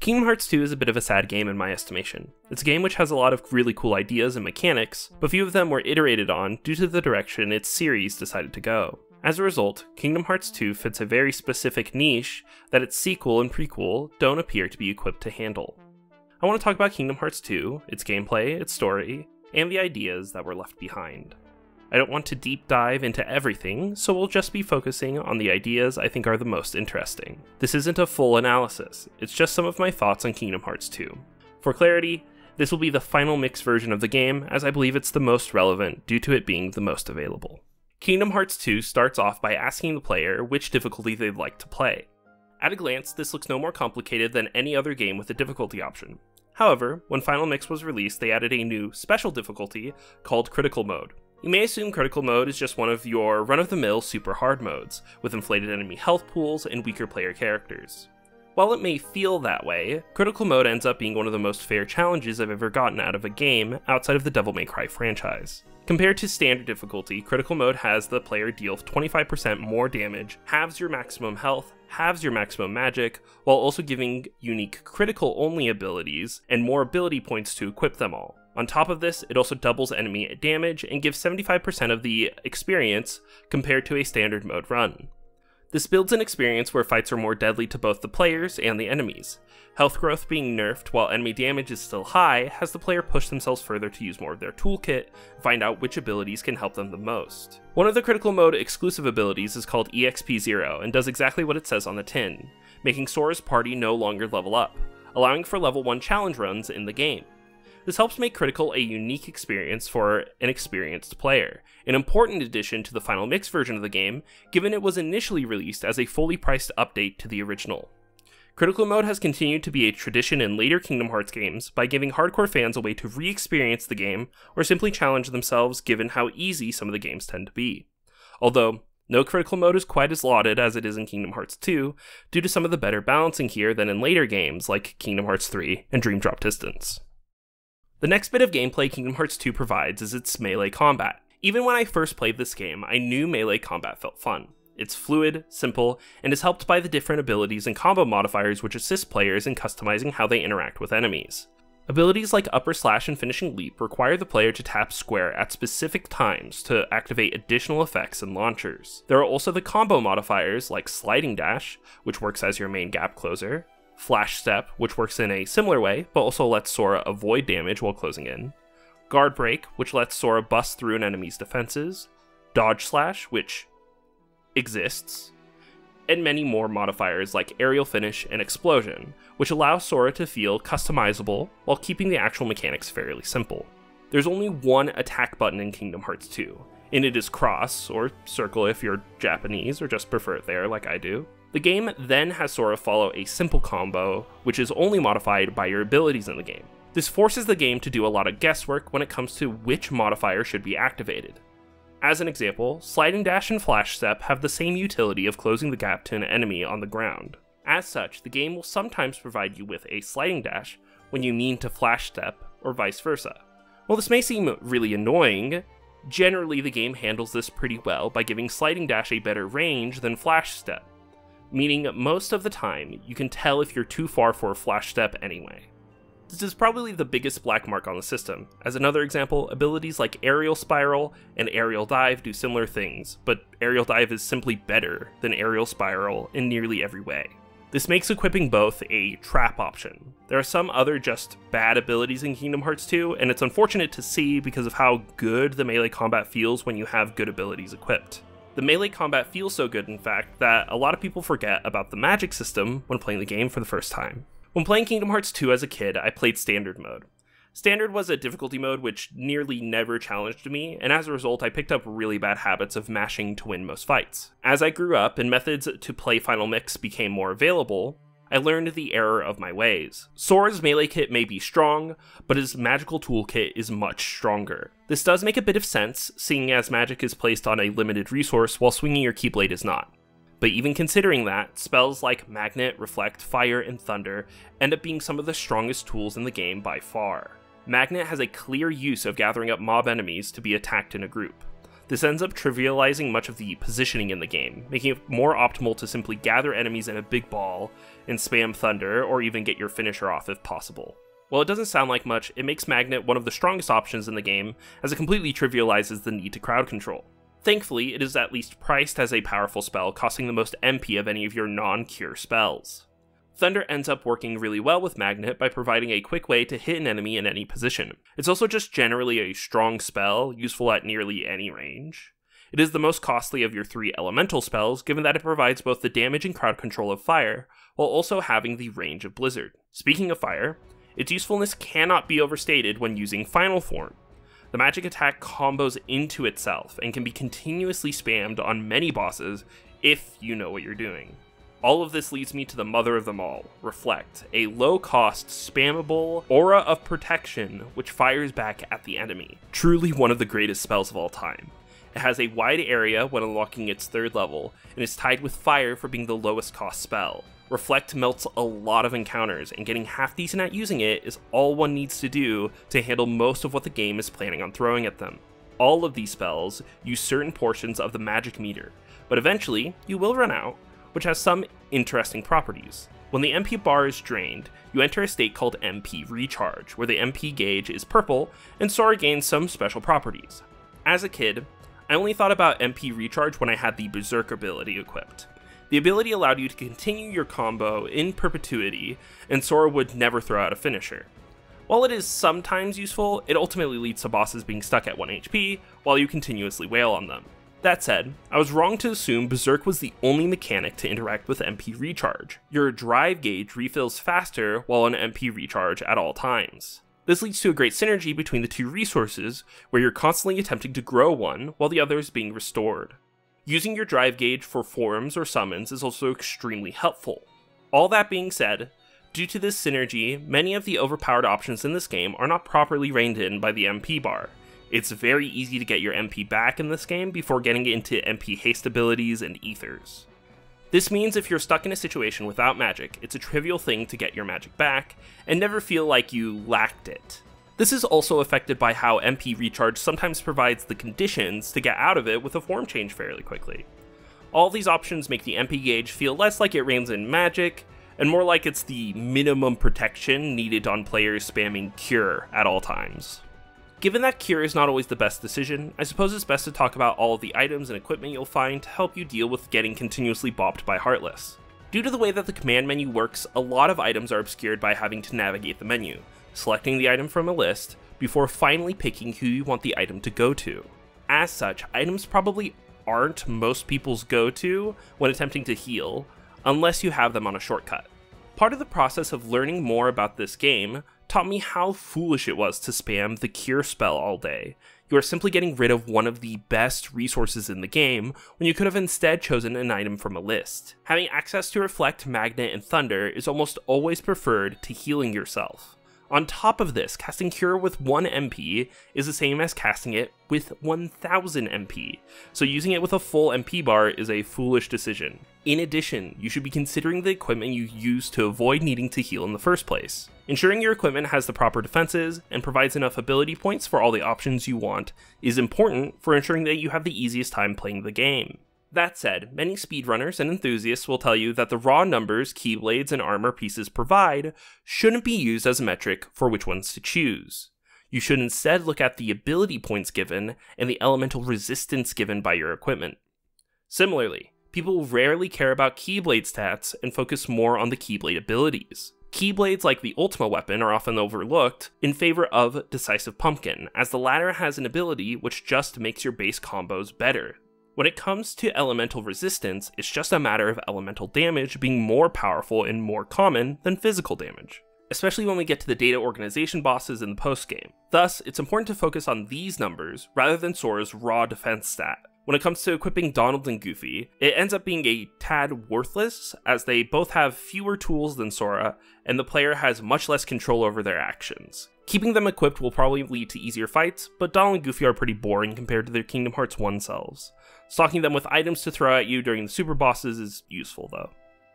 Kingdom Hearts 2 is a bit of a sad game in my estimation. It's a game which has a lot of really cool ideas and mechanics, but few of them were iterated on due to the direction its series decided to go. As a result, Kingdom Hearts 2 fits a very specific niche that its sequel and prequel don't appear to be equipped to handle. I want to talk about Kingdom Hearts 2, its gameplay, its story, and the ideas that were left behind. I don't want to deep dive into everything, so we'll just be focusing on the ideas I think are the most interesting. This isn't a full analysis, it's just some of my thoughts on Kingdom Hearts 2. For clarity, this will be the final mix version of the game, as I believe it's the most relevant due to it being the most available. Kingdom Hearts 2 starts off by asking the player which difficulty they'd like to play. At a glance, this looks no more complicated than any other game with a difficulty option. However, when Final Mix was released, they added a new special difficulty called Critical Mode. You may assume Critical Mode is just one of your run-of-the-mill super hard modes, with inflated enemy health pools and weaker player characters. While it may feel that way, Critical Mode ends up being one of the most fair challenges I've ever gotten out of a game outside of the Devil May Cry franchise. Compared to standard difficulty, Critical Mode has the player deal 25% more damage, halves your maximum health, halves your maximum magic, while also giving unique critical-only abilities and more ability points to equip them all. On top of this, it also doubles enemy damage and gives 75% of the experience compared to a standard mode run. This builds an experience where fights are more deadly to both the players and the enemies. Health growth being nerfed while enemy damage is still high has the player push themselves further to use more of their toolkit and find out which abilities can help them the most. One of the Critical Mode exclusive abilities is called EXP0 and does exactly what it says on the tin, making Sora's party no longer level up, allowing for level 1 challenge runs in the game. This helps make Critical a unique experience for an experienced player, an important addition to the Final Mix version of the game, given it was initially released as a fully priced update to the original. Critical Mode has continued to be a tradition in later Kingdom Hearts games by giving hardcore fans a way to re-experience the game or simply challenge themselves given how easy some of the games tend to be. Although, no Critical Mode is quite as lauded as it is in Kingdom Hearts 2 due to some of the better balancing here than in later games like Kingdom Hearts 3 and Dream Drop Distance. The next bit of gameplay Kingdom Hearts 2 provides is its melee combat. Even when I first played this game, I knew melee combat felt fun. It's fluid, simple, and is helped by the different abilities and combo modifiers which assist players in customizing how they interact with enemies. Abilities like upper slash and finishing leap require the player to tap square at specific times to activate additional effects and launchers. There are also the combo modifiers like sliding dash, which works as your main gap closer, Flash Step, which works in a similar way, but also lets Sora avoid damage while closing in, Guard Break, which lets Sora bust through an enemy's defenses, Dodge Slash, which exists, and many more modifiers like Aerial Finish and Explosion, which allow Sora to feel customizable while keeping the actual mechanics fairly simple. There's only one attack button in Kingdom Hearts 2, and it is cross, or circle if you're Japanese or just prefer it there like I do. The game then has Sora follow a simple combo, which is only modified by your abilities in the game. This forces the game to do a lot of guesswork when it comes to which modifier should be activated. As an example, Sliding Dash and Flash Step have the same utility of closing the gap to an enemy on the ground. As such, the game will sometimes provide you with a Sliding Dash when you mean to Flash Step, or vice versa. While this may seem really annoying, generally the game handles this pretty well by giving Sliding Dash a better range than Flash Step, meaning most of the time you can tell if you're too far for a Flash Step anyway. This is probably the biggest black mark on the system. As another example, abilities like Aerial Spiral and Aerial Dive do similar things, but Aerial Dive is simply better than Aerial Spiral in nearly every way. This makes equipping both a trap option. There are some other just bad abilities in Kingdom Hearts 2, and it's unfortunate to see because of how good the melee combat feels when you have good abilities equipped. The melee combat feels so good, in fact, that a lot of people forget about the magic system when playing the game for the first time. When playing Kingdom Hearts 2 as a kid, I played Standard mode. Standard was a difficulty mode which nearly never challenged me, and as a result I picked up really bad habits of mashing to win most fights. As I grew up and methods to play Final Mix became more available, I learned the error of my ways. Sora's melee kit may be strong, but his magical toolkit is much stronger. This does make a bit of sense, seeing as magic is placed on a limited resource while swinging your Keyblade is not. But even considering that, spells like Magnet, Reflect, Fire, and Thunder end up being some of the strongest tools in the game by far. Magnet has a clear use of gathering up mob enemies to be attacked in a group. This ends up trivializing much of the positioning in the game, making it more optimal to simply gather enemies in a big ball and spam Thunder, or even get your finisher off if possible. While it doesn't sound like much, it makes Magnet one of the strongest options in the game, as it completely trivializes the need to crowd control. Thankfully, it is at least priced as a powerful spell, costing the most MP of any of your non-cure spells. Thunder ends up working really well with Magnet by providing a quick way to hit an enemy in any position. It's also just generally a strong spell, useful at nearly any range. It is the most costly of your 3 elemental spells, given that it provides both the damage and crowd control of fire, while also having the range of Blizzard. Speaking of fire, its usefulness cannot be overstated when using Final Form. The magic attack combos into itself and can be continuously spammed on many bosses if you know what you're doing. All of this leads me to the mother of them all, Reflect, a low-cost, spammable aura of protection which fires back at the enemy. Truly one of the greatest spells of all time. It has a wide area when unlocking its 3rd level, and is tied with fire for being the lowest cost spell. Reflect melts a lot of encounters, and getting half decent at using it is all one needs to do to handle most of what the game is planning on throwing at them. All of these spells use certain portions of the magic meter, but eventually you will run out, which has some interesting properties. When the MP bar is drained, you enter a state called MP Recharge, where the MP gauge is purple, and Sora gains some special properties. As a kid, I only thought about MP Recharge when I had the Berserk ability equipped. The ability allowed you to continue your combo in perpetuity, and Sora would never throw out a finisher. While it is sometimes useful, it ultimately leads to bosses being stuck at 1 HP, while you continuously wail on them. That said, I was wrong to assume Berserk was the only mechanic to interact with MP Recharge. Your drive gauge refills faster while on MP Recharge at all times. This leads to a great synergy between the 2 resources, where you're constantly attempting to grow one while the other is being restored. Using your drive gauge for forms or summons is also extremely helpful. All that being said, due to this synergy, many of the overpowered options in this game are not properly reined in by the MP bar. It's very easy to get your MP back in this game before getting into MP haste abilities and ethers. This means if you're stuck in a situation without magic, it's a trivial thing to get your magic back, and never feel like you lacked it. This is also affected by how MP Recharge sometimes provides the conditions to get out of it with a form change fairly quickly. All these options make the MP gauge feel less like it reigns in magic, and more like it's the minimum protection needed on players spamming Cure at all times. Given that Cure is not always the best decision, I suppose it's best to talk about all of the items and equipment you'll find to help you deal with getting continuously bopped by Heartless. Due to the way that the command menu works, a lot of items are obscured by having to navigate the menu, selecting the item from a list, before finally picking who you want the item to go to. As such, items probably aren't most people's go-to when attempting to heal, unless you have them on a shortcut. Part of the process of learning more about this game taught me how foolish it was to spam the Cure spell all day. You are simply getting rid of one of the best resources in the game when you could have instead chosen an item from a list. Having access to Reflect, Magnet, and Thunder is almost always preferred to healing yourself. On top of this, casting Cure with 1 MP is the same as casting it with 1000 MP, so using it with a full MP bar is a foolish decision. In addition, you should be considering the equipment you use to avoid needing to heal in the first place. Ensuring your equipment has the proper defenses and provides enough ability points for all the options you want is important for ensuring that you have the easiest time playing the game. That said, many speedrunners and enthusiasts will tell you that the raw numbers Keyblades and armor pieces provide shouldn't be used as a metric for which ones to choose. You should instead look at the ability points given and the elemental resistance given by your equipment. Similarly, people rarely care about Keyblade stats and focus more on the Keyblade abilities. Keyblades like the Ultima weapon are often overlooked in favor of Decisive Pumpkin, as the latter has an ability which just makes your base combos better. When it comes to elemental resistance, it's just a matter of elemental damage being more powerful and more common than physical damage, especially when we get to the data organization bosses in the post-game. Thus, it's important to focus on these numbers rather than Sora's raw defense stat. When it comes to equipping Donald and Goofy, it ends up being a tad worthless, as they both have fewer tools than Sora, and the player has much less control over their actions. Keeping them equipped will probably lead to easier fights, but Donald and Goofy are pretty boring compared to their Kingdom Hearts 1 selves. Stocking them with items to throw at you during the super bosses is useful though.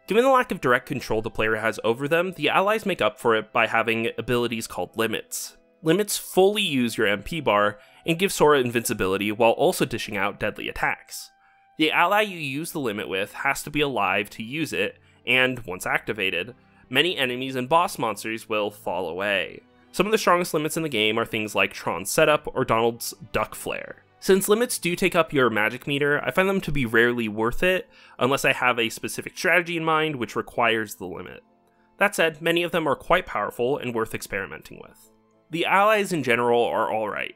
Given the lack of direct control the player has over them, the allies make up for it by having abilities called limits. Limits fully use your MP bar and give Sora invincibility while also dishing out deadly attacks. The ally you use the limit with has to be alive to use it, and once activated, many enemies and boss monsters will fall away. Some of the strongest limits in the game are things like Tron's Setup or Donald's Duck Flare. Since limits do take up your magic meter, I find them to be rarely worth it, unless I have a specific strategy in mind which requires the limit. That said, many of them are quite powerful and worth experimenting with. The allies in general are alright.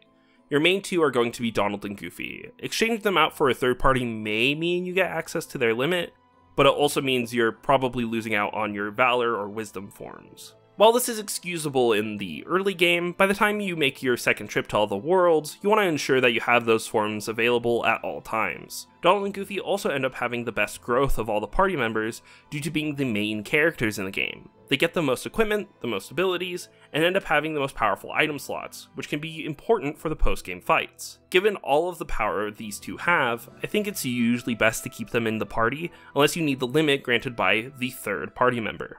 Your main two are going to be Donald and Goofy. Exchanging them out for a third party may mean you get access to their limit, but it also means you're probably losing out on your Valor or Wisdom forms. While this is excusable in the early game, by the time you make your second trip to all the worlds, you want to ensure that you have those forms available at all times. Donald and Goofy also end up having the best growth of all the party members due to being the main characters in the game. They get the most equipment, the most abilities, and end up having the most powerful item slots, which can be important for the post-game fights. Given all of the power these two have, I think it's usually best to keep them in the party unless you need the limit granted by the third party member.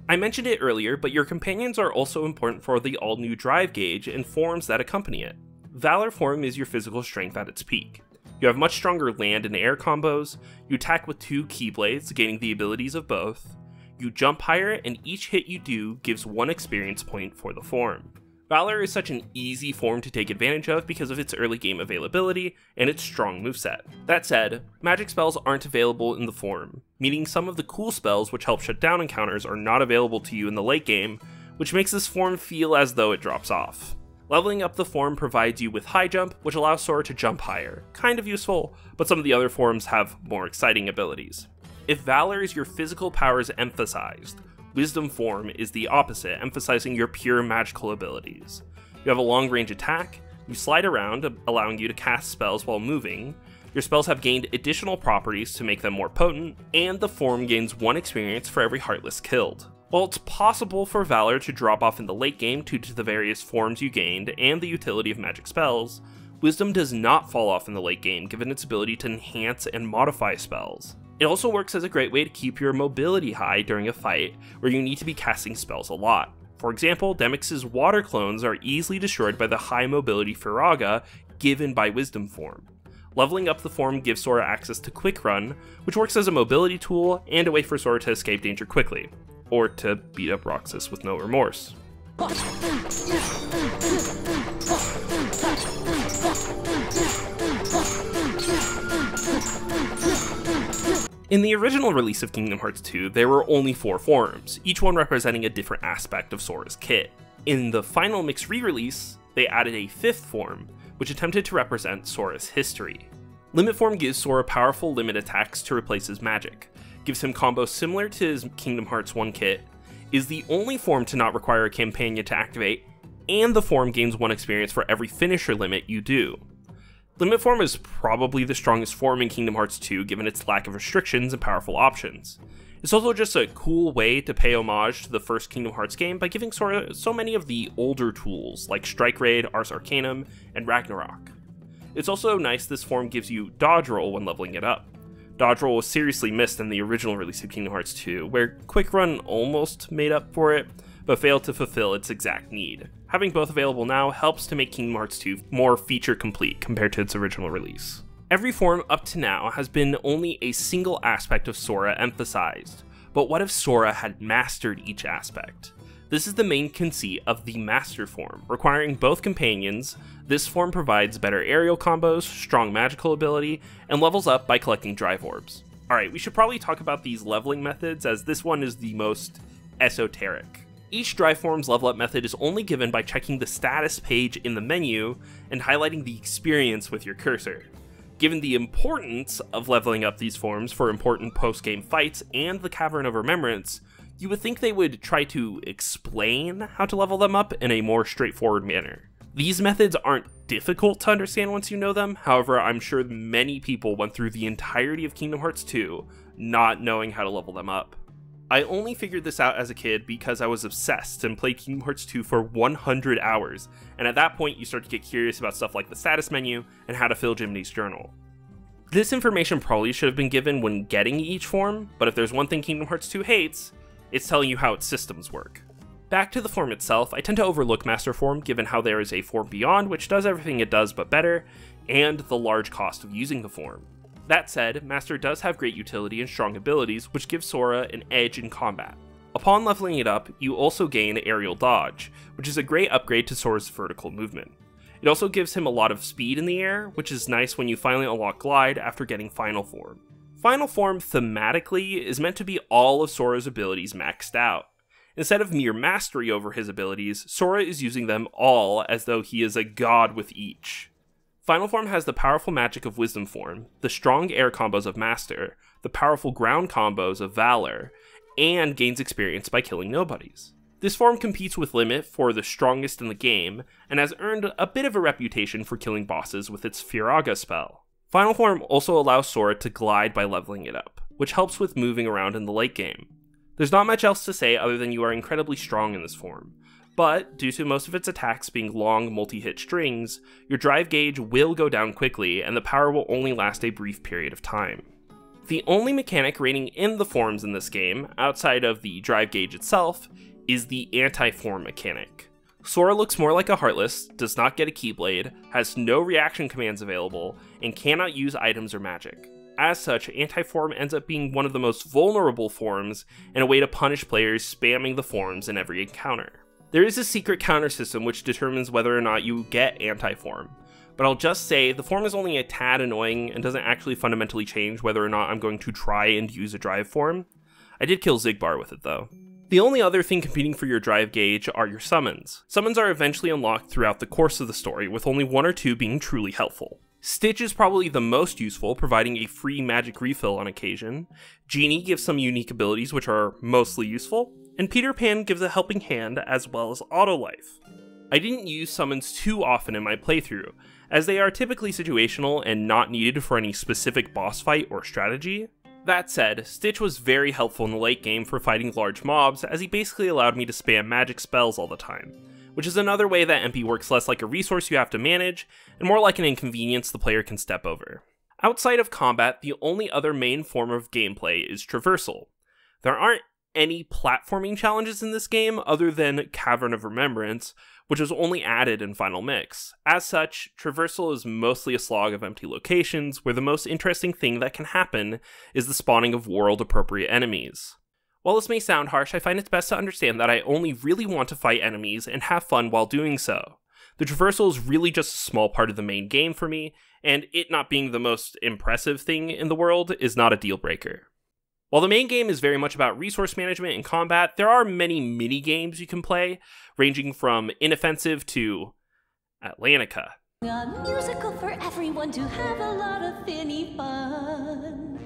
I mentioned it earlier, but your companions are also important for the all-new drive gauge and forms that accompany it. Valor form is your physical strength at its peak. You have much stronger land and air combos, you attack with 2 keyblades, gaining the abilities of both, you jump higher, and each hit you do gives 1 experience point for the form. Valor is such an easy form to take advantage of because of its early game availability and its strong moveset. That said, magic spells aren't available in the form, meaning some of the cool spells which help shut down encounters are not available to you in the late game, which makes this form feel as though it drops off. Leveling up the form provides you with high jump, which allows Sora to jump higher. Kind of useful, but some of the other forms have more exciting abilities. If Valor is your physical powers emphasized, Wisdom form is the opposite, emphasizing your pure magical abilities. You have a long range attack, you slide around, allowing you to cast spells while moving, your spells have gained additional properties to make them more potent, and the form gains 1 experience for every Heartless killed. While it's possible for Valor to drop off in the late game due to the various forms you gained and the utility of magic spells, Wisdom does not fall off in the late game given its ability to enhance and modify spells. It also works as a great way to keep your mobility high during a fight where you need to be casting spells a lot. For example, Demyx's water clones are easily destroyed by the high mobility Firaga given by Wisdom form. Leveling up the form gives Sora access to Quick Run, which works as a mobility tool and a way for Sora to escape danger quickly, or to beat up Roxas with no remorse. In the original release of Kingdom Hearts 2, there were only 4 forms, each one representing a different aspect of Sora's kit. In the final mix re-release, they added a 5th form, which attempted to represent Sora's history. Limit form gives Sora powerful limit attacks to replace his magic, gives him combos similar to his Kingdom Hearts 1 kit, is the only form to not require a companion to activate, and the form gains 1 experience for every finisher limit you do. Limit form is probably the strongest form in Kingdom Hearts 2 given its lack of restrictions and powerful options. It's also just a cool way to pay homage to the first Kingdom Hearts game by giving Sora so many of the older tools like Strike Raid, Ars Arcanum, and Ragnarok. It's also nice this form gives you dodge roll when leveling it up. Dodge roll was seriously missed in the original release of Kingdom Hearts 2, where Quick Run almost made up for it, but failed to fulfill its exact need. Having both available now helps to make Kingdom Hearts 2 more feature complete compared to its original release. Every form up to now has been only a single aspect of Sora emphasized, but what if Sora had mastered each aspect? This is the main conceit of the Master form. Requiring both companions, this form provides better aerial combos, strong magical ability, and levels up by collecting drive orbs. Alright, we should probably talk about these leveling methods as this one is the most esoteric. Each drive form's level up method is only given by checking the status page in the menu and highlighting the experience with your cursor. Given the importance of leveling up these forms for important post-game fights and the Cavern of Remembrance, you would think they would try to explain how to level them up in a more straightforward manner. These methods aren't difficult to understand once you know them, however, I'm sure many people went through the entirety of Kingdom Hearts 2 not knowing how to level them up. I only figured this out as a kid because I was obsessed and played Kingdom Hearts 2 for 100 hours, and at that point you start to get curious about stuff like the status menu and how to fill Jiminy's journal. This information probably should have been given when getting each form, but if there's one thing Kingdom Hearts 2 hates, it's telling you how its systems work. Back to the form itself, I tend to overlook Master Form given how there is a form beyond which does everything it does but better, and the large cost of using the form. That said, Master does have great utility and strong abilities which give Sora an edge in combat. Upon leveling it up, you also gain Aerial Dodge, which is a great upgrade to Sora's vertical movement. It also gives him a lot of speed in the air, which is nice when you finally unlock Glide after getting Final Form. Final Form thematically is meant to be all of Sora's abilities maxed out. Instead of mere mastery over his abilities, Sora is using them all as though he is a god with each. Final Form has the powerful magic of Wisdom Form, the strong air combos of Master, the powerful ground combos of Valor, and gains experience by killing nobodies. This form competes with Limit for the strongest in the game, and has earned a bit of a reputation for killing bosses with its Firaga spell. Final Form also allows Sora to glide by leveling it up, which helps with moving around in the late game. There's not much else to say other than you are incredibly strong in this form, but due to most of its attacks being long multi-hit strings, your drive gauge will go down quickly and the power will only last a brief period of time. The only mechanic reigning in the forms in this game, outside of the drive gauge itself, is the anti-form mechanic. Sora looks more like a Heartless, does not get a Keyblade, has no reaction commands available, and cannot use items or magic. As such, anti-form ends up being one of the most vulnerable forms and a way to punish players spamming the forms in every encounter. There is a secret counter system which determines whether or not you get anti-form, but I'll just say the form is only a tad annoying and doesn't actually fundamentally change whether or not I'm going to try and use a drive form. I did kill Zigbar with it though. The only other thing competing for your drive gauge are your summons. Summons are eventually unlocked throughout the course of the story, with only 1 or 2 being truly helpful. Stitch is probably the most useful, providing a free magic refill on occasion. Genie gives some unique abilities which are mostly useful, and Peter Pan gives a helping hand as well as auto life. I didn't use summons too often in my playthrough, as they are typically situational and not needed for any specific boss fight or strategy. That said, Stitch was very helpful in the late game for fighting large mobs, as he basically allowed me to spam magic spells all the time, which is another way that MP works less like a resource you have to manage, and more like an inconvenience the player can step over. Outside of combat, the only other main form of gameplay is traversal. There aren't any platforming challenges in this game other than Cavern of Remembrance, which was only added in Final Mix. As such, traversal is mostly a slog of empty locations, where the most interesting thing that can happen is the spawning of world-appropriate enemies. While this may sound harsh, I find it's best to understand that I only really want to fight enemies and have fun while doing so. The traversal is really just a small part of the main game for me, and it not being the most impressive thing in the world is not a deal breaker. While the main game is very much about resource management and combat, there are many mini-games you can play, ranging from Inoffensive to Atlantica. A musical for everyone to have a lot of finny fun.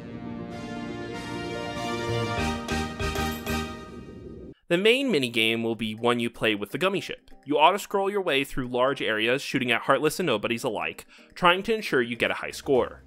The main minigame will be one you play with the Gummy Ship. You auto-scroll your way through large areas, shooting at Heartless and Nobodies alike, trying to ensure you get a high score.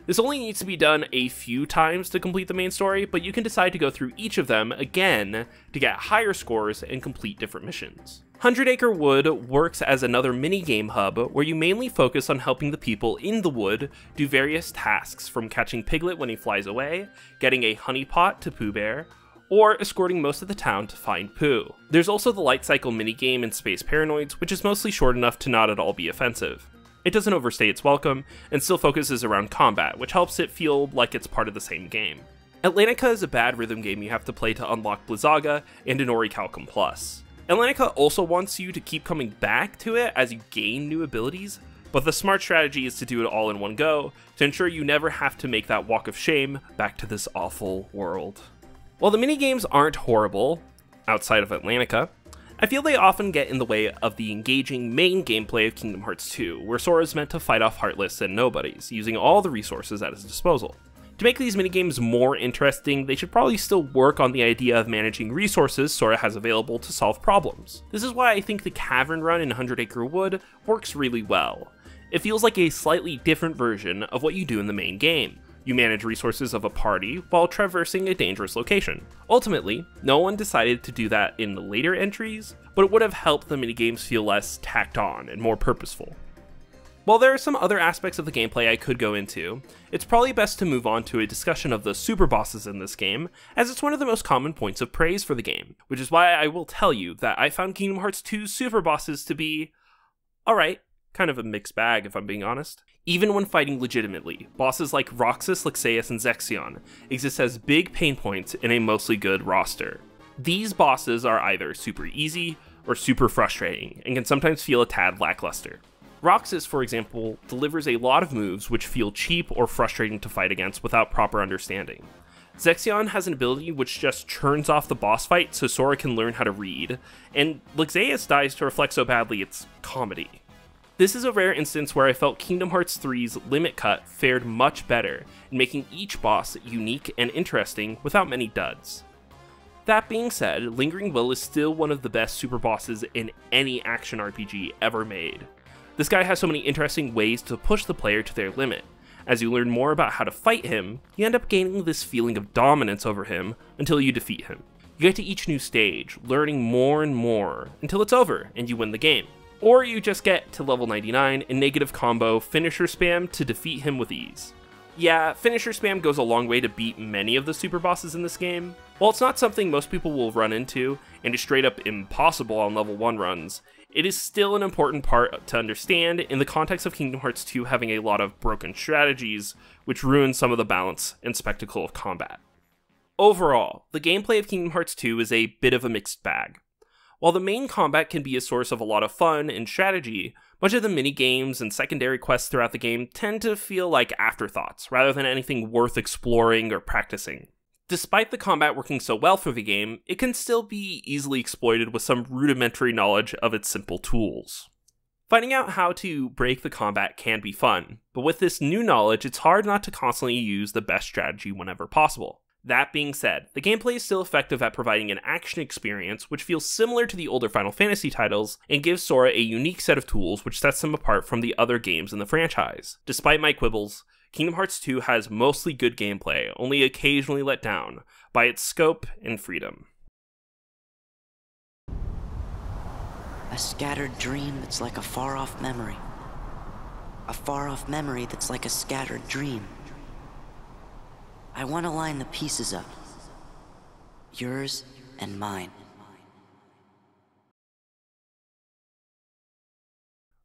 This only needs to be done a few times to complete the main story, but you can decide to go through each of them again to get higher scores and complete different missions. 100 Acre Wood works as another mini-game hub where you mainly focus on helping the people in the wood do various tasks, from catching Piglet when he flies away, getting a honey pot to Pooh Bear, or escorting most of the town to find Pooh. There's also the Light Cycle minigame in Space Paranoids, which is mostly short enough to not at all be offensive. It doesn't overstay its welcome, and still focuses around combat, which helps it feel like it's part of the same game. Atlantica is a bad rhythm game you have to play to unlock Blizzaga and an Orichalcum Plus. Atlantica also wants you to keep coming back to it as you gain new abilities, but the smart strategy is to do it all in one go, to ensure you never have to make that walk of shame back to this awful world. While the minigames aren't horrible, outside of Atlantica, I feel they often get in the way of the engaging main gameplay of Kingdom Hearts 2, where Sora is meant to fight off Heartless and Nobodies, using all the resources at his disposal. To make these minigames more interesting, they should probably still work on the idea of managing resources Sora has available to solve problems. This is why I think the Cavern Run in 100 Acre Wood works really well. It feels like a slightly different version of what you do in the main game. You manage resources of a party while traversing a dangerous location. Ultimately, no one decided to do that in the later entries, but it would have helped the minigames feel less tacked on and more purposeful. While there are some other aspects of the gameplay I could go into, it's probably best to move on to a discussion of the super bosses in this game, as it's one of the most common points of praise for the game, which is why I will tell you that I found Kingdom Hearts 2's super bosses to be alright, kind of a mixed bag if I'm being honest. Even when fighting legitimately, bosses like Roxas, Lexaeus, and Zexion exist as big pain points in a mostly good roster. These bosses are either super easy or super frustrating, and can sometimes feel a tad lackluster. Roxas, for example, delivers a lot of moves which feel cheap or frustrating to fight against without proper understanding. Zexion has an ability which just churns off the boss fight so Sora can learn how to read, and Lexaeus dies to reflect so badly it's comedy. This is a rare instance where I felt Kingdom Hearts 3's Limit Cut fared much better in making each boss unique and interesting without many duds. That being said, Lingering Will is still one of the best super bosses in any action RPG ever made. This guy has so many interesting ways to push the player to their limit. As you learn more about how to fight him, you end up gaining this feeling of dominance over him until you defeat him. You get to each new stage, learning more and more, until it's over and you win the game. Or you just get to level 99 and negative combo finisher spam to defeat him with ease. Yeah, finisher spam goes a long way to beat many of the super bosses in this game. While it's not something most people will run into, and is straight up impossible on level 1 runs, it is still an important part to understand in the context of Kingdom Hearts 2 having a lot of broken strategies, which ruin some of the balance and spectacle of combat. Overall, the gameplay of Kingdom Hearts 2 is a bit of a mixed bag. While the main combat can be a source of a lot of fun and strategy, much of the mini-games and secondary quests throughout the game tend to feel like afterthoughts, rather than anything worth exploring or practicing. Despite the combat working so well for the game, it can still be easily exploited with some rudimentary knowledge of its simple tools. Finding out how to break the combat can be fun, but with this new knowledge, it's hard not to constantly use the best strategy whenever possible. That being said, the gameplay is still effective at providing an action experience which feels similar to the older Final Fantasy titles, and gives Sora a unique set of tools which sets him apart from the other games in the franchise. Despite my quibbles, Kingdom Hearts 2 has mostly good gameplay, only occasionally let down by its scope and freedom. A scattered dream that's like a far-off memory. A far-off memory that's like a scattered dream. I want to line the pieces up. Yours and mine.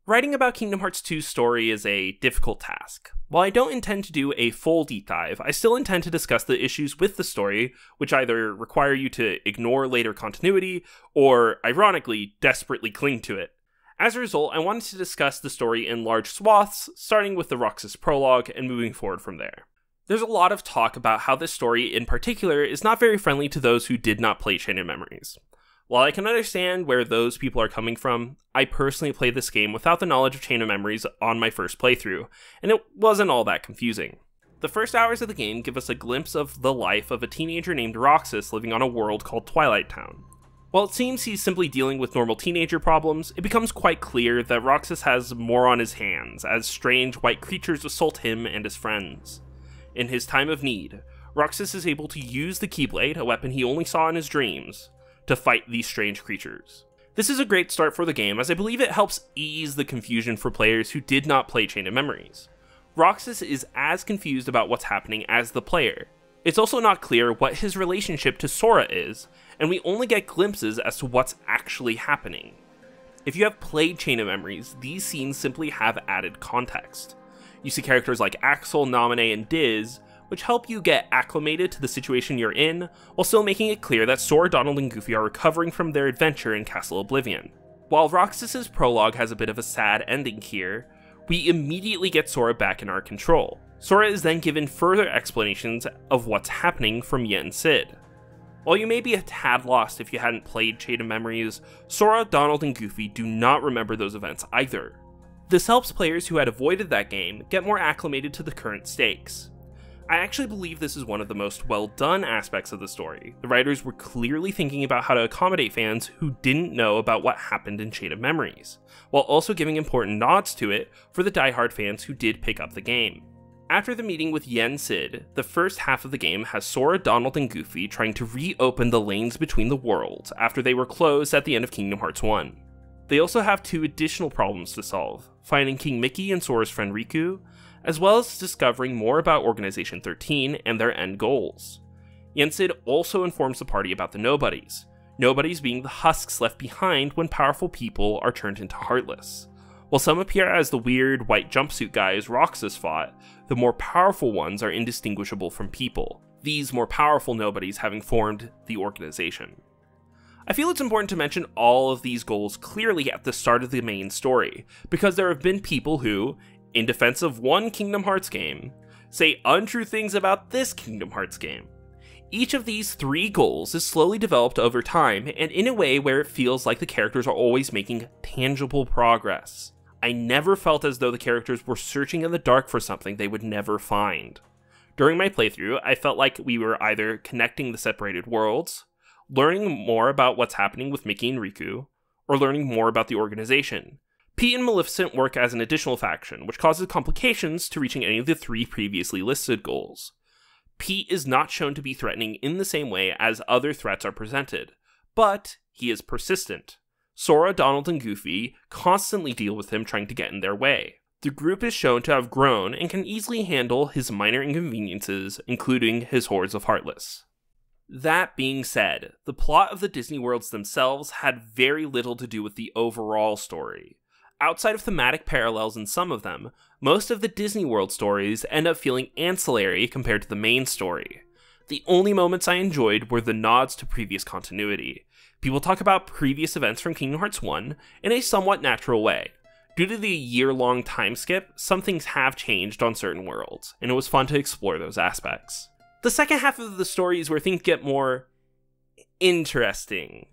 Writing about Kingdom Hearts 2's story is a difficult task. While I don't intend to do a full deep dive, I still intend to discuss the issues with the story, which either require you to ignore later continuity, or, ironically, desperately cling to it. As a result, I wanted to discuss the story in large swaths, starting with the Roxas prologue and moving forward from there. There's a lot of talk about how this story in particular is not very friendly to those who did not play Chain of Memories. While I can understand where those people are coming from, I personally played this game without the knowledge of Chain of Memories on my first playthrough, and it wasn't all that confusing. The first hours of the game give us a glimpse of the life of a teenager named Roxas living on a world called Twilight Town. While it seems he's simply dealing with normal teenager problems, it becomes quite clear that Roxas has more on his hands, as strange white creatures assault him and his friends. In his time of need, Roxas is able to use the Keyblade, a weapon he only saw in his dreams, to fight these strange creatures. This is a great start for the game, as I believe it helps ease the confusion for players who did not play Chain of Memories. Roxas is as confused about what's happening as the player. It's also not clear what his relationship to Sora is, and we only get glimpses as to what's actually happening. If you have played Chain of Memories, these scenes simply have added context. You see characters like Axel, Naminé, and Diz, which help you get acclimated to the situation you're in, while still making it clear that Sora, Donald, and Goofy are recovering from their adventure in Castle Oblivion. While Roxas' prologue has a bit of a sad ending here, we immediately get Sora back in our control. Sora is then given further explanations of what's happening from Yen Sid. While you may be a tad lost if you hadn't played Chain of Memories, Sora, Donald, and Goofy do not remember those events either. This helps players who had avoided that game get more acclimated to the current stakes. I actually believe this is one of the most well-done aspects of the story. The writers were clearly thinking about how to accommodate fans who didn't know about what happened in Chain of Memories, while also giving important nods to it for the die-hard fans who did pick up the game. After the meeting with Yen Sid, the first half of the game has Sora, Donald, and Goofy trying to reopen the lanes between the worlds after they were closed at the end of Kingdom Hearts 1. They also have 2 additional problems to solve, finding King Mickey and Sora's friend Riku, as well as discovering more about Organization 13 and their end goals. Yensid also informs the party about the Nobodies, Nobodies being the husks left behind when powerful people are turned into Heartless. While some appear as the weird white jumpsuit guys Roxas fought, the more powerful ones are indistinguishable from people, these more powerful Nobodies having formed the organization. I feel it's important to mention all of these goals clearly at the start of the main story, because there have been people who, in defense of one Kingdom Hearts game, say untrue things about this Kingdom Hearts game. Each of these 3 goals is slowly developed over time, and in a way where it feels like the characters are always making tangible progress. I never felt as though the characters were searching in the dark for something they would never find. During my playthrough, I felt like we were either connecting the separated worlds, learning more about what's happening with Mickey and Riku, or learning more about the organization. Pete and Maleficent work as an additional faction, which causes complications to reaching any of the 3 previously listed goals. Pete is not shown to be threatening in the same way as other threats are presented, but he is persistent. Sora, Donald, and Goofy constantly deal with him trying to get in their way. The group is shown to have grown and can easily handle his minor inconveniences, including his hordes of Heartless. That being said, the plot of the Disney worlds themselves had very little to do with the overall story. Outside of thematic parallels in some of them, most of the Disney World stories end up feeling ancillary compared to the main story. The only moments I enjoyed were the nods to previous continuity. People talk about previous events from Kingdom Hearts 1 in a somewhat natural way. Due to the year-long time skip, some things have changed on certain worlds, and it was fun to explore those aspects. The second half of the story is where things get more interesting.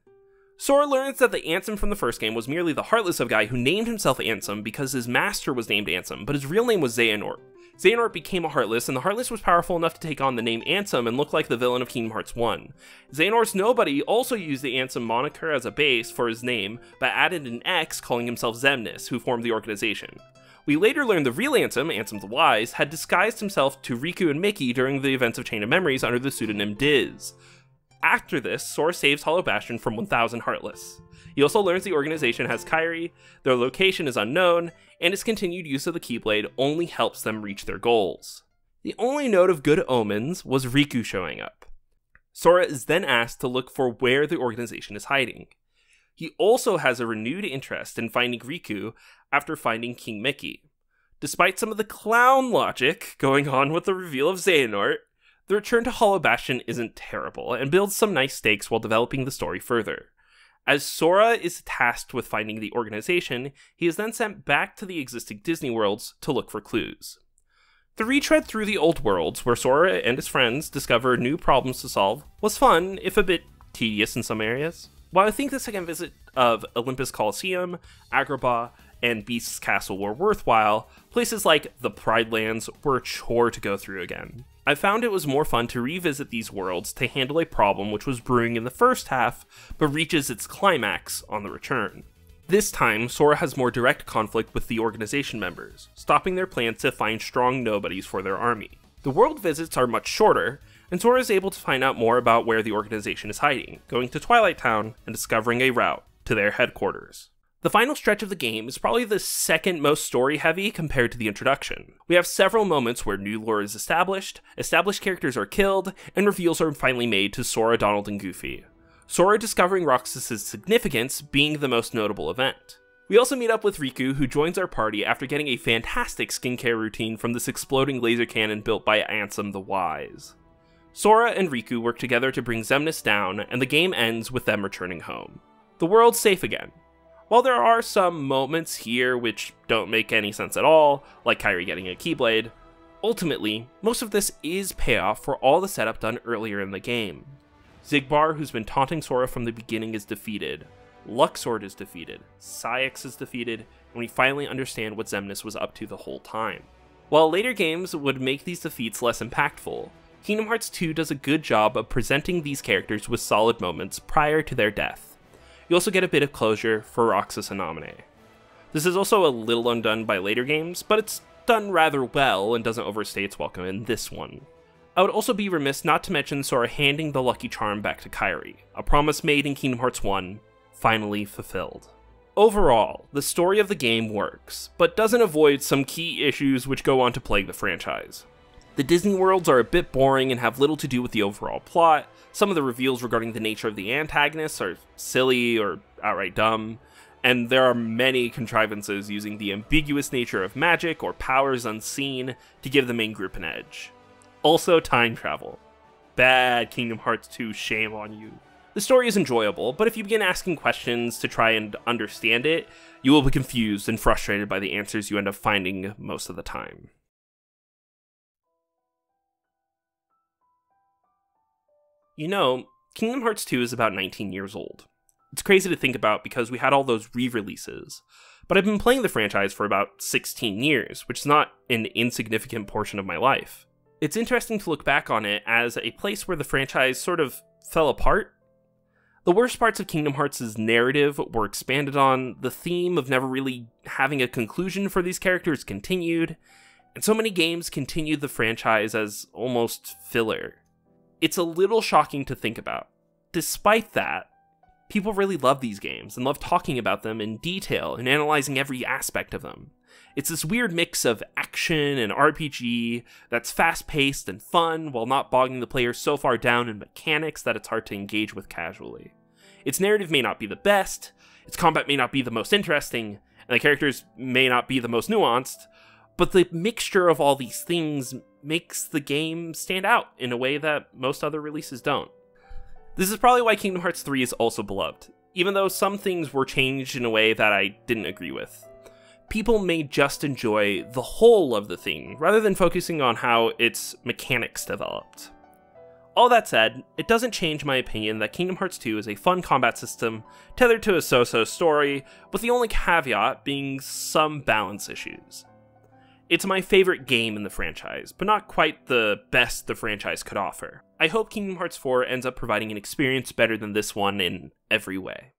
Sora learns that the Ansem from the first game was merely the Heartless of guy who named himself Ansem because his master was named Ansem, but his real name was Xehanort. Xehanort became a Heartless, and the Heartless was powerful enough to take on the name Ansem and look like the villain of Kingdom Hearts 1. Xehanort's Nobody also used the Ansem moniker as a base for his name, but added an X calling himself Xemnas, who formed the organization. We later learned the real Ansem, Ansem the Wise, had disguised himself to Riku and Mickey during the events of Chain of Memories under the pseudonym Diz. After this, Sora saves Hollow Bastion from 1,000 Heartless. He also learns the organization has Kairi, their location is unknown, and its continued use of the Keyblade only helps them reach their goals. The only note of good omens was Riku showing up. Sora is then asked to look for where the organization is hiding. He also has a renewed interest in finding Riku after finding King Mickey. Despite some of the clown logic going on with the reveal of Xehanort, the return to Hollow Bastion isn't terrible, and builds some nice stakes while developing the story further. As Sora is tasked with finding the organization, he is then sent back to the existing Disney worlds to look for clues. The retread through the old worlds, where Sora and his friends discover new problems to solve, was fun, if a bit tedious in some areas. While I think the second visit of Olympus Coliseum, Agrabah, and Beast's Castle were worthwhile, places like the Pride Lands were a chore to go through again. I found it was more fun to revisit these worlds to handle a problem which was brewing in the first half, but reaches its climax on the return. This time, Sora has more direct conflict with the organization members, stopping their plans to find strong nobodies for their army. The world visits are much shorter, and Sora is able to find out more about where the organization is hiding, going to Twilight Town and discovering a route to their headquarters. The final stretch of the game is probably the second most story-heavy compared to the introduction. We have several moments where new lore is established characters are killed, and reveals are finally made to Sora, Donald, and Goofy. Sora discovering Roxas' significance being the most notable event. We also meet up with Riku, who joins our party after getting a fantastic skincare routine from this exploding laser cannon built by Ansem the Wise. Sora and Riku work together to bring Xemnas down, and the game ends with them returning home. The world's safe again. While there are some moments here which don't make any sense at all, like Kairi getting a Keyblade, ultimately, most of this is payoff for all the setup done earlier in the game. Xigbar, who's been taunting Sora from the beginning, is defeated. Luxord is defeated. Yikes is defeated, and we finally understand what Xemnas was up to the whole time. While later games would make these defeats less impactful, Kingdom Hearts 2 does a good job of presenting these characters with solid moments prior to their death. You also get a bit of closure for Roxas and Naminé. This is also a little undone by later games, but it's done rather well and doesn't overstay its welcome in this one. I would also be remiss not to mention Sora handing the Lucky Charm back to Kairi, a promise made in Kingdom Hearts 1, finally fulfilled. Overall, the story of the game works, but doesn't avoid some key issues which go on to plague the franchise. The Disney worlds are a bit boring and have little to do with the overall plot. Some of the reveals regarding the nature of the antagonists are silly or outright dumb, and there are many contrivances using the ambiguous nature of magic or powers unseen to give the main group an edge. Also, time travel. Bad Kingdom Hearts 2, shame on you. The story is enjoyable, but if you begin asking questions to try and understand it, you will be confused and frustrated by the answers you end up finding most of the time. You know, Kingdom Hearts 2 is about 19 years old. It's crazy to think about because we had all those re-releases, but I've been playing the franchise for about 16 years, which is not an insignificant portion of my life. It's interesting to look back on it as a place where the franchise sort of fell apart. The worst parts of Kingdom Hearts' narrative were expanded on, the theme of never really having a conclusion for these characters continued, and so many games continued the franchise as almost filler. It's a little shocking to think about. Despite that, people really love these games and love talking about them in detail and analyzing every aspect of them. It's this weird mix of action and RPG that's fast-paced and fun while not bogging the player so far down in mechanics that it's hard to engage with casually. Its narrative may not be the best, its combat may not be the most interesting, and the characters may not be the most nuanced, but the mixture of all these things makes the game stand out in a way that most other releases don't. This is probably why Kingdom Hearts 3 is also beloved, even though some things were changed in a way that I didn't agree with. People may just enjoy the whole of the thing, rather than focusing on how its mechanics developed. All that said, it doesn't change my opinion that Kingdom Hearts 2 is a fun combat system, tethered to a so-so story, with the only caveat being some balance issues. It's my favorite game in the franchise, but not quite the best the franchise could offer. I hope Kingdom Hearts 4 ends up providing an experience better than this one in every way.